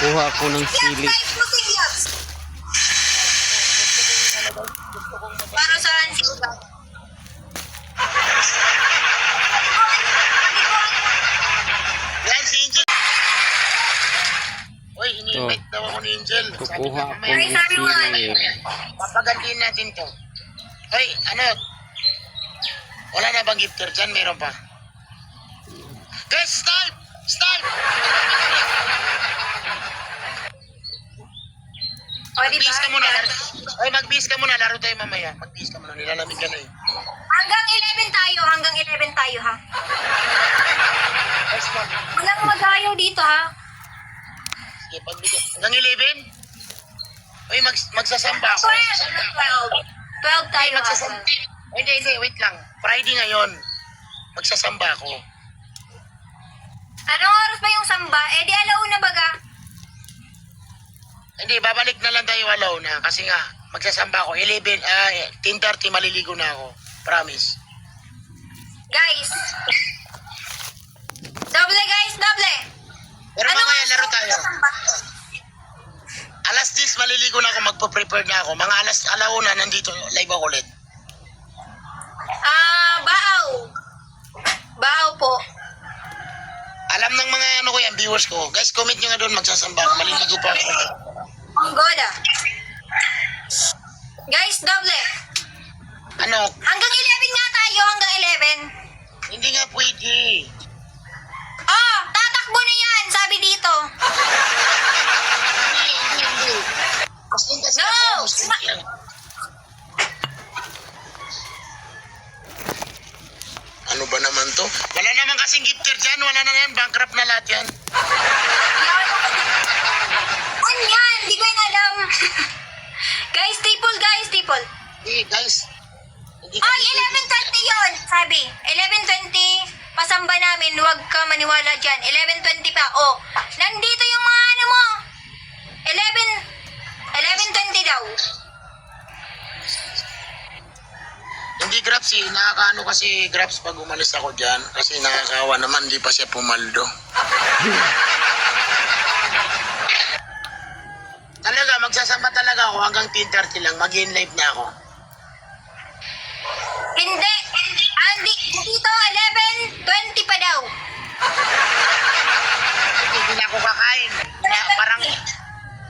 Kuha ako ng sili. Para saan sila? Yan si Angel. Uy, ini-invite daw ako ni Angel. Kukuha ako Ay, ng sabi mo, sili. Papagantiin natin to. Uy, ano? Wala na bang gifter dyan? Meron pa. Guys, start! Start! O, diba? Mag-bis ka muna. Uy, mag-bis ka muna. Laro tayo mamaya. Mag-bis ka muna. Nilalamig ka na eh. Hanggang 11 tayo, hanggang 11 tayo ha. Guys, Walang magayaw dito ha. sige, pagbigyan. Hanggang 11? Uy, magsasamba ako. 12 tayo ha. Magsasamba. Hindi, wait lang. Friday ngayon. Magsasamba ako. Anong oras ba yung samba? Eh di alauna baga. Hindi, babalik na lang tayo alaw na. Kasi nga, magsasamba ako. 10:30 maliligo na ako. Promise. Guys. Doble guys, doble. Pero Anong mamaya oras laro ba tayo. yung samba? Alas 10 maliligo na ako. Magpo-prepare na ako. Mga alauna nandito. Live ako ulit. Baaw. Baaw po. Alam ng mga ano ko yan, viewers ko. Guys, comment nyo nga doon. Magsasamba ako. Maliligo pa ako. Ang goda. Guys, doble. Ano? Hanggang 11 nga tayo, hanggang 11. Hindi nga pwede. Oh, tatakbo na yan, sabi dito. Hindi. Muslim kasi No! ako. Muslim yan. Ano ba naman to? Wala naman kasing gifter dyan. Wala na yan. Bankrupt na lahat yan. Ano yan? Di ko yung alam. Guys, triple. Hey, guys. Hindi Ay, pwede. 11:20 yun, sabi. 11:20, pasamba namin, huwag ka maniwala dyan. 11:20 pa, oh. Nandito yung mga ano mo. 11:20 daw. Hindi Grabs eh. Nakakaano kasi Grabs pag umalis ako dyan. Kasi nakakawa naman. Di pa siya pumaldo. Talaga, magsasamba talaga ako hanggang 10:30 lang. Mag-in live na ako. Hindi. Dito, 11:20 pa daw. Hindi na ako kakain. Parang,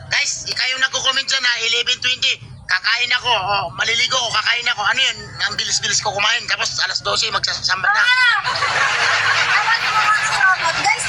guys, kayo nagko-comment dyan ha, 11:20. Kakain ako. Oh, maliligo ako, kakain ako. Ano yun? Ang bilis-bilis ko kumain. Tapos alas 12, magsasamba na. Tawag mo mga sinobot. Guys,